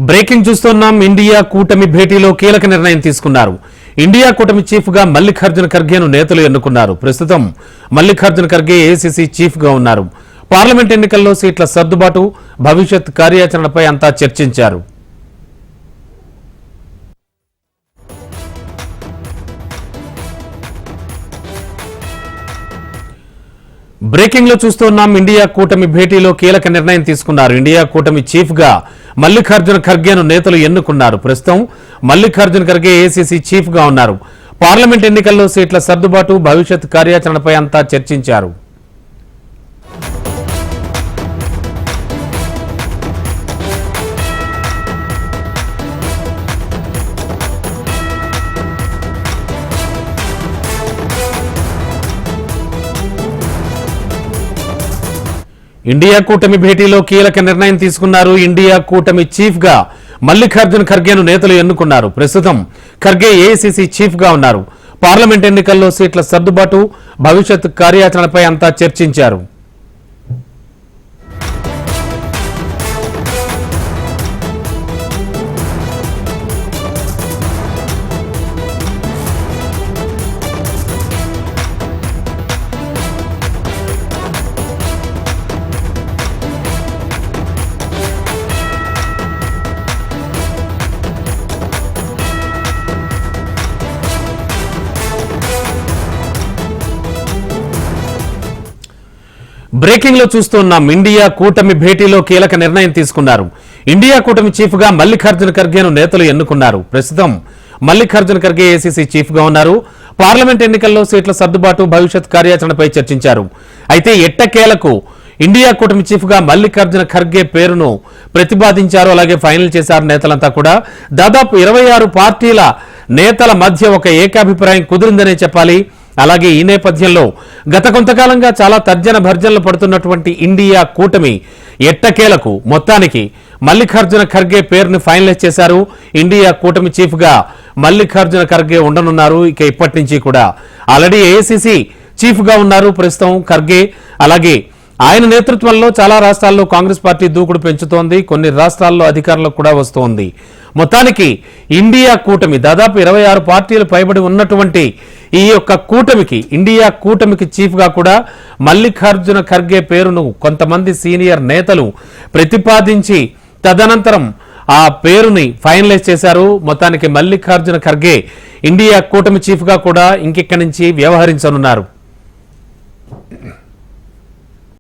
Breaking చూస్తున్నాం. India కూటమి భేటీలో కీలక నిర్ణయం తీసుకున్నారు. ఇండియా కూటమి చీఫ్ గా మల్లికార్జున ఖర్గేను నేతలు ఎన్నుకున్నారు. ప్రస్తుతం మల్లికార్జున ఖర్గే ఏఐసీసీ చీఫ్ గా ఉన్నారు. పార్లమెంట్ ఎన్నికల్లో సీట్ల సర్దుబాటు, భవిష్యత్ కార్యాచరణపై అంతా చర్చించారు. బ్రేకింగ్ లో చూస్తున్నాం. ఇండియా కూటమి భేటీలో కీలక నిర్ణయం తీసుకున్నారు. ఇండియా కూటమి చీఫ్ గా మల్లికార్జున ఖర్గేను నేతలు ఎన్నుకున్నారు. ప్రస్తుతం మల్లికార్జున ఖర్గే ఏఐసీసీ చీఫ్ గా ఉన్నారు. పార్లమెంట్ ఎన్నికల్లో సీట్ల సర్దుబాటు, భవిష్యత్ కార్యాచరణపై అంతా చర్చించారు. ఇండియా కూటమి భేటీలో కీలక నిర్ణయం తీసుకున్నారు. ఇండియా కూటమి చీఫ్ గా మల్లికార్జున ఖర్గేను నేతలు ఎన్నుకున్నారు. ప్రస్తుతం ఖర్గే ఏఐసీసీ చీఫ్ గా ఉన్నారు. పార్లమెంట్ ఎన్నికల్లో సీట్ల సర్దుబాటు, భవిష్యత్ కార్యాచరణపై అంతా చర్చించారు. బ్రేకింగ్ లో చూస్తున్నాం. ఇండియా కూటమి భేటీలో కీలక నిర్ణయం తీసుకున్నారు. ఇండియా కూటమి చీఫ్ గా మల్లికార్జున ఖర్గేను నేతలు ఎన్నుకున్నారు. ప్రస్తుతం మల్లికార్జున ఖర్గే ఏఐసీసీ చీఫ్ గా ఉన్నారు. పార్లమెంట్ ఎన్నికల్లో సీట్ల సర్దుబాటు, భవిష్యత్ కార్యాచరణపై చర్చించారు. అయితే ఎట్టకేలకు ఇండియా కూటమి చీఫ్ గా మల్లికార్జున ఖర్గే పేరును ప్రతిపాదించారు. అలాగే ఫైనల్ చేశారు నేతలంతా కూడా. దాదాపు 26 పార్టీల నేతల మధ్య ఒక ఏకాభిప్రాయం కుదిరిందనే చెప్పాలి. అలాగే ఈ నేపథ్యంలో గత కొంతకాలంగా చాలా తర్జన భర్జనలు పడుతున్నటువంటి ఇండియా కూటమి ఎట్టకేలకు మొత్తానికి మల్లికార్జున ఖర్గే పేరును ఫైనలైజ్ చేశారు. ఇండియా కూటమి చీఫ్ గా మల్లికార్జున ఖర్గే ఉండనున్నారు. ఇక ఇప్పటి నుంచి కూడా ఆల్రెడీ ఏఐసీసీ చీఫ్ గా ఉన్నారు ప్రస్తుతం ఖర్గే. అలాగే ఆయన నేతృత్వంలో చాలా రాష్ట్రాల్లో కాంగ్రెస్ పార్టీ దూకుడు పెంచుతోంది. కొన్ని రాష్ట్రాల్లో అధికారంలో కూడా వస్తోంది. మొత్తానికి ఇండియా కూటమి దాదాపు 26 పార్టీలు పైబడి ఉన్నటువంటి ఈ యొక్క కూటమికి, ఇండియా కూటమికి చీఫ్ గా కూడా మల్లికార్జున ఖర్గే పేరును కొంతమంది సీనియర్ నేతలు ప్రతిపాదించి తదనంతరం ఆ పేరుని ఫైనలైజ్ చేశారు. మొత్తానికి మల్లికార్జున ఖర్గే ఇండియా కూటమి చీఫ్ గా కూడా ఇంకెక్కడి నుంచి వ్యవహరించనున్నారు.